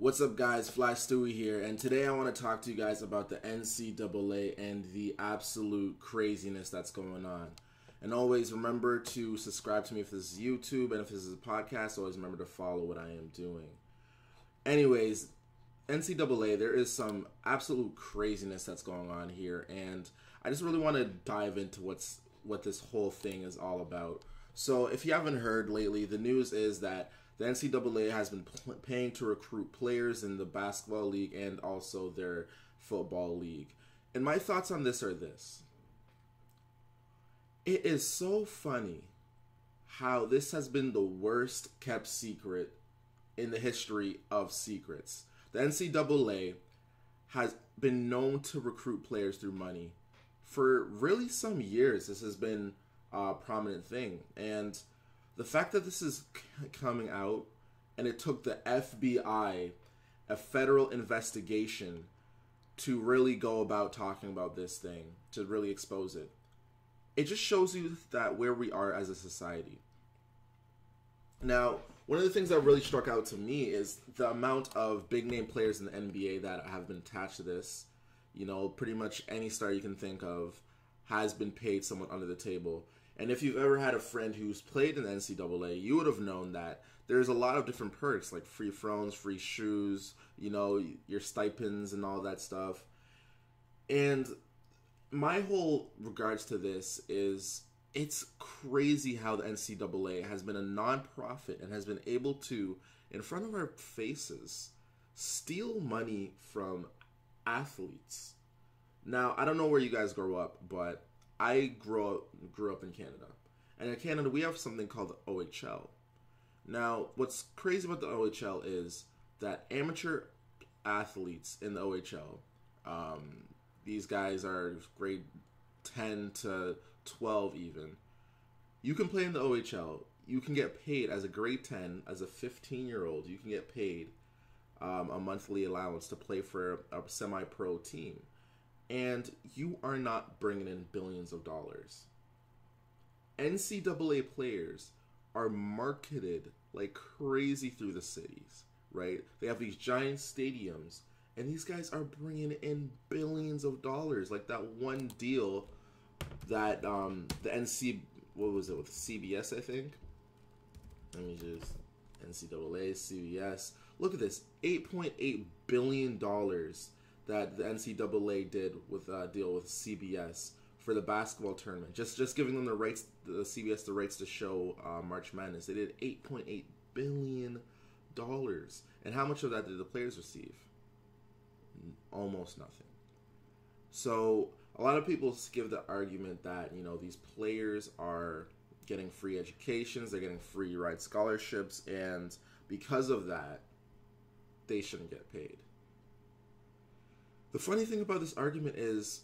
What's up, guys? Flystewie here, and today I want to talk to you guys about the NCAA and the absolute craziness that's going on. And always remember to subscribe to me if this is YouTube, and if this is a podcast, always remember to follow what I am doing. Anyways, NCAA, there is some absolute craziness that's going on here, and I just really want to dive into what this whole thing is all about. So if you haven't heard lately, the news is that the NCAA has been paying to recruit players in the basketball league and also their football league. And my thoughts on this are this. It is so funny how this has been the worst kept secret in the history of secrets. The NCAA has been known to recruit players through money. For really some years, this has been a prominent thing. And the fact that this is coming out, and it took the FBI, a federal investigation, to really go about talking about this thing, to really expose it. It just shows you that where we are as a society. Now, one of the things that really struck out to me is the amount of big name players in the NBA that have been attached to this. You know, pretty much any star you can think of has been paid someone under the table. And if you've ever had a friend who's played in the NCAA, you would have known that there's a lot of different perks, like free phones, free shoes, you know, your stipends and all that stuff. And my whole regards to this is it's crazy how the NCAA has been a non-profit and has been able to, in front of our faces, steal money from athletes. Now, I don't know where you guys grow up, but I grew up in Canada. And in Canada, we have something called the OHL. Now, what's crazy about the OHL is that amateur athletes in the OHL, these guys are grade 10 to 12 even. You can play in the OHL. You can get paid as a grade 10, as a 15-year-old. You can get paid a monthly allowance to play for a semi-pro team. And you are not bringing in billions of dollars. NCAA players are marketed like crazy through the cities, right? They have these giant stadiums, and these guys are bringing in billions of dollars. Like that one deal that what was it, with CBS, I think? Let me just, NCAA, CBS. Look at this, $8.8 billion that the NCAA did with a deal with CBS for the basketball tournament. Just giving them the rights, the CBS the rights to show March Madness. They did $8.8 billion. And how much of that did the players receive? Almost nothing. So a lot of people give the argument that, you know, these players are getting free educations, they're getting free ride scholarships, and because of that, they shouldn't get paid. The funny thing about this argument is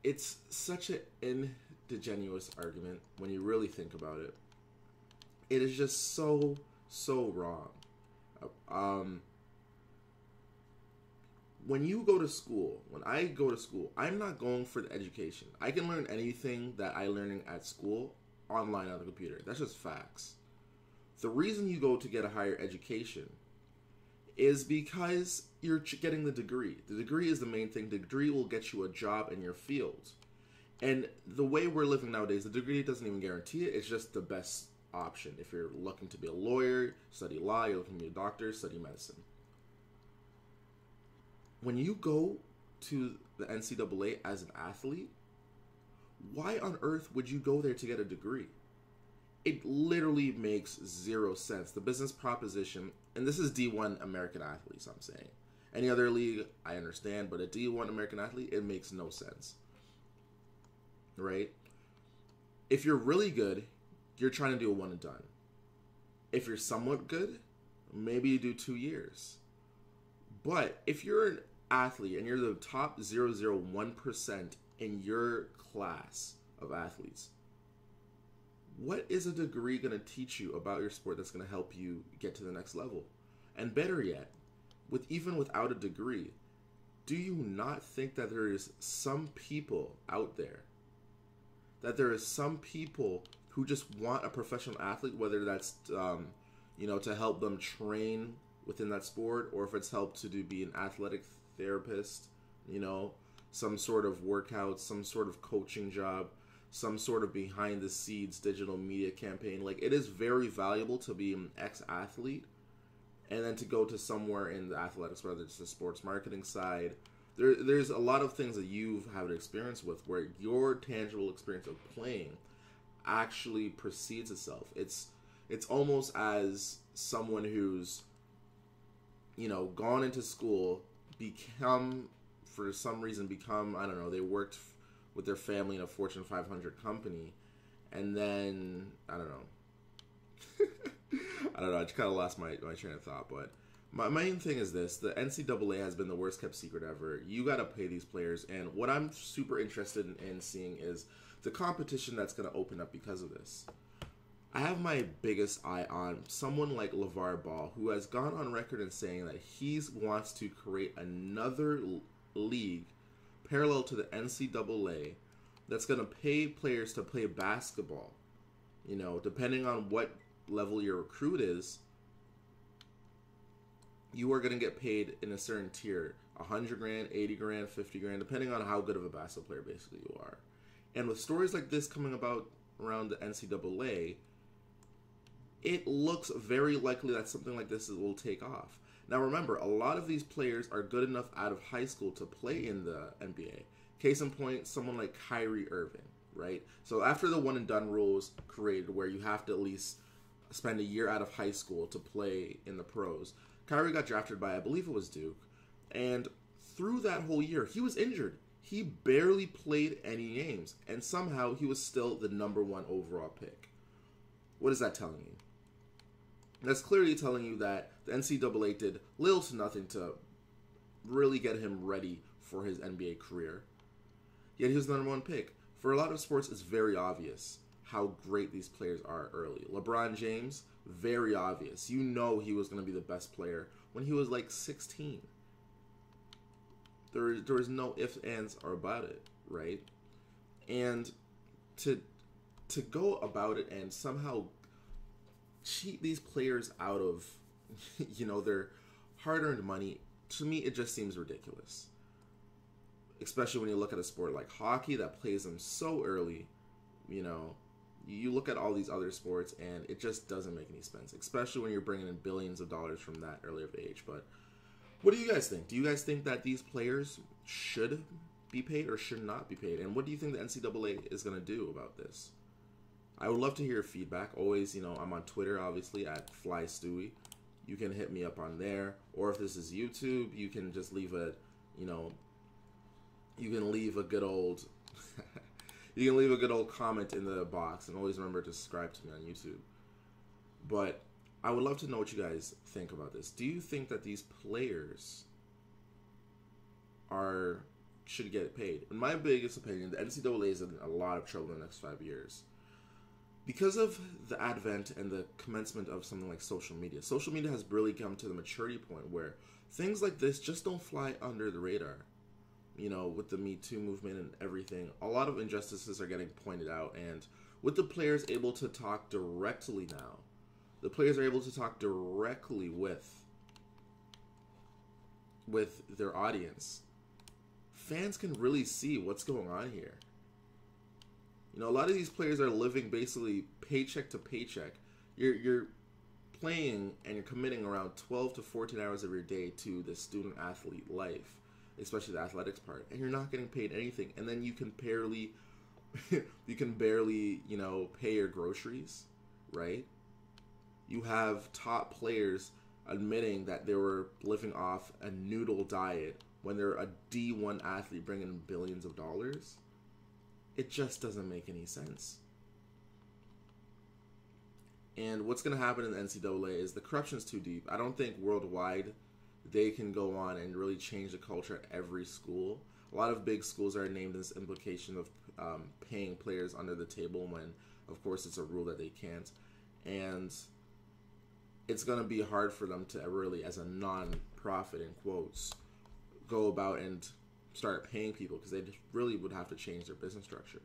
it's such an indigenous argument when you really think about it. It is just so wrong. When you go to school, when I go to school, I'm not going for the education. I can learn anything that I'm learning at school online on the computer. That's just facts. The reason you go to get a higher education is because you're getting the degree. The degree is the main thing. The degree will get you a job in your field. And the way we're living nowadays, the degree doesn't even guarantee it. It's just the best option. If you're looking to be a lawyer, study law. You're looking to be a doctor, study medicine. When you go to the NCAA as an athlete, why on earth would you go there to get a degree? It literally makes zero sense. The business proposition, and this is D1 American athletes, I'm saying. Any other league, I understand, but a D1 American athlete, it makes no sense. Right? If you're really good, you're trying to do a one and done. If you're somewhat good, maybe you do 2 years. But if you're an athlete and you're the top 0.001% in your class of athletes, what is a degree going to teach you about your sport that's going to help you get to the next level? And better yet, even without a degree, do you not think that there is some people out there, that there is some people who just want a professional athlete, whether that's, you know, to help them train within that sport, or if it's helped to be an athletic therapist, you know, some sort of workout, some sort of coaching job, some sort of behind the scenes digital media campaign. Like, it is very valuable to be an ex-athlete and then to go to somewhere in the athletics, whether it's the sports marketing side. There's a lot of things that you've had experience with where your tangible experience of playing actually precedes itself. It's almost as someone who's, you know, gone into school, for some reason I don't know, they worked with their family in a Fortune 500 company, and then, I don't know. I don't know, I just kind of lost my train of thought, but my main thing is this: the NCAA has been the worst kept secret ever. You got to pay these players, and what I'm super interested in seeing is the competition that's going to open up because of this. I have my biggest eye on someone like LeVar Ball, who has gone on record in saying that he wants to create another league parallel to the NCAA that's going to pay players to play basketball. You know, depending on what level your recruit is, you are going to get paid in a certain tier, 100 grand, 80 grand, 50 grand, depending on how good of a basketball player basically you are. And with stories like this coming about around the NCAA, it looks very likely that something like this will take off. Now remember, a lot of these players are good enough out of high school to play in the NBA. Case in point, someone like Kyrie Irving, right? So after the one and done rule was created, where you have to at least spend a year out of high school to play in the pros, Kyrie got drafted by, I believe it was Duke, and through that whole year, he was injured. He barely played any games, and somehow he was still the #1 overall pick. What is that telling you? That's clearly telling you that the NCAA did little to nothing to really get him ready for his NBA career. Yet he was the #1 pick. For a lot of sports, it's very obvious how great these players are early. LeBron James, very obvious. You know he was going to be the best player when he was like 16. There is no ifs, ands, or about it, right? And to go about it and somehow cheat these players out of, you know, their hard-earned money, to me, it just seems ridiculous. Especially when you look at a sport like hockey that plays them so early. You know, you look at all these other sports and it just doesn't make any sense, especially when you're bringing in billions of dollars from that early of age. But what do you guys think? Do you guys think that these players should be paid or should not be paid? And what do you think the NCAA is going to do about this? I would love to hear your feedback. Always, you know, I'm on Twitter, obviously, at Flystewie. You can hit me up on there. Or if this is YouTube, you can just leave a, you know, you can leave a good old you can leave a good old comment in the box, and always remember to subscribe to me on YouTube. But I would love to know what you guys think about this. Do you think that these players should get paid? In my biggest opinion, the NCAA is in a lot of trouble in the next 5 years. Because of the advent and the commencement of something like social media has really come to the maturity point where things like this just don't fly under the radar. You know, with the Me Too movement and everything, a lot of injustices are getting pointed out, and with the players able to talk directly now, the players are able to talk directly with their audience. Fans can really see what's going on here. You know, a lot of these players are living basically paycheck to paycheck. You're playing and you're committing around 12 to 14 hours of your day to the student athlete life, especially the athletics part, and you're not getting paid anything. And then you can barely you know, pay your groceries, right? You have top players admitting that they were living off a noodle diet when they're a D1 athlete bringing in billions of dollars. It just doesn't make any sense. And what's going to happen in the NCAA is the corruption's too deep. I don't think worldwide they can go on and really change the culture at every school. A lot of big schools are named this implication of paying players under the table when, of course, it's a rule that they can't. And it's going to be hard for them to really, as a non-profit, in quotes, go about and start paying people, because they just really would have to change their business structure.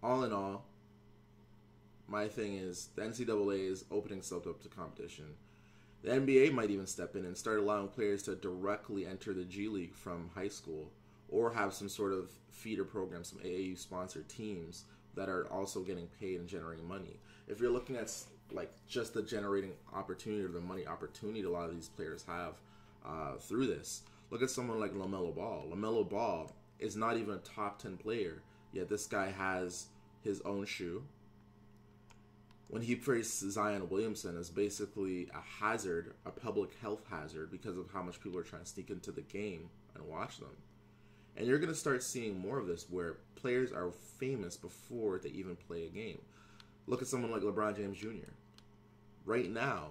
All in all, My thing is the NCAA is opening itself up to competition. The NBA might even step in and start allowing players to directly enter the G League from high school, or have some sort of feeder program, some AAU sponsored teams that are also getting paid and generating money. If you're looking at like just the generating opportunity or the money opportunity a lot of these players have through this, look at someone like LaMelo Ball. LaMelo Ball is not even a top 10 player, yet this guy has his own shoe. When he praised Zion Williamson as basically a hazard, a public health hazard, because of how much people are trying to sneak into the game and watch them. And you're going to start seeing more of this where players are famous before they even play a game. Look at someone like LeBron James Jr. Right now,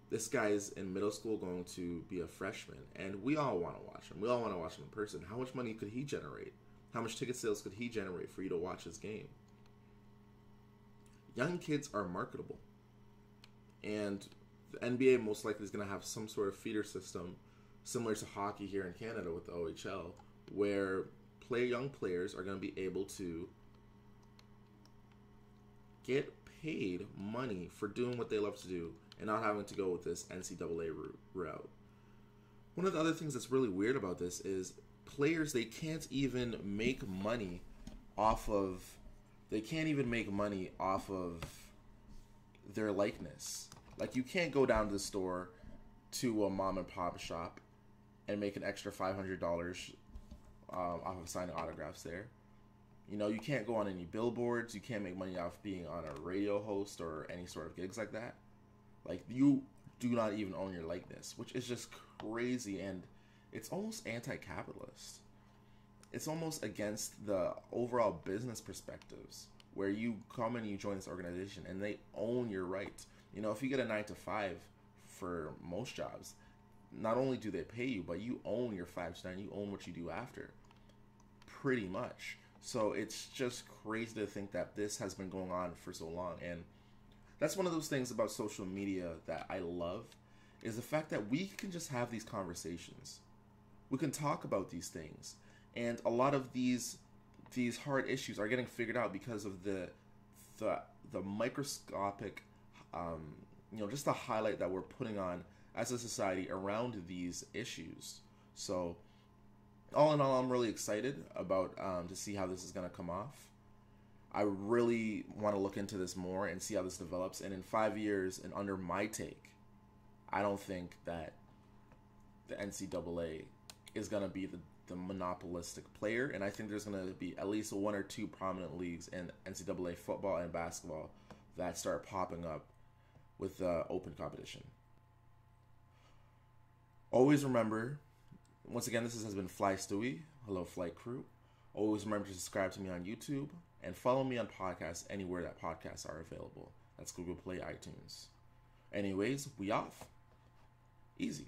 this guy is in middle school going to be a freshman, and we all want to watch him. We all want to watch him in person. How much money could he generate? How much ticket sales could he generate for you to watch his game? Young kids are marketable. And the NBA most likely is going to have some sort of feeder system similar to hockey here in Canada with the OHL, where young players are going to be able to get paid money for doing what they love to do and not having to go with this NCAA route. One of the other things that's really weird about this is players, they can't even make money off of their likeness. Like, you can't go down to the store to a mom and pop shop and make an extra $500 off of signing autographs there. You know, you can't go on any billboards. You can't make money off being on a radio host or any sort of gigs like that. Like, you do not even own your likeness, which is just crazy, and it's almost anti-capitalist. It's almost against the overall business perspectives, where you come and you join this organization and they own your right. You know, if you get a 9-to-5 for most jobs, not only do they pay you, but you own your 5 to 9. You own what you do after, pretty much. So it's just crazy to think that this has been going on for so long. And that's one of those things about social media that I love, is the fact that we can just have these conversations. We can talk about these things. And a lot of these hard issues are getting figured out because of the microscopic, just the highlight that we're putting on as a society around these issues. So all in all, I'm really excited about to see how this is going to come off. I really want to look into this more and see how this develops. And in 5 years, and under my take, I don't think that the NCAA is going to be the monopolistic player. And I think there's going to be at least 1 or 2 prominent leagues in NCAA football and basketball that start popping up with open competition. Always remember, once again, this has been Flystewie. Hello, Flight Crew. Always remember to subscribe to me on YouTube and follow me on podcasts anywhere that podcasts are available. That's Google Play, iTunes. Anyways, we off. Easy.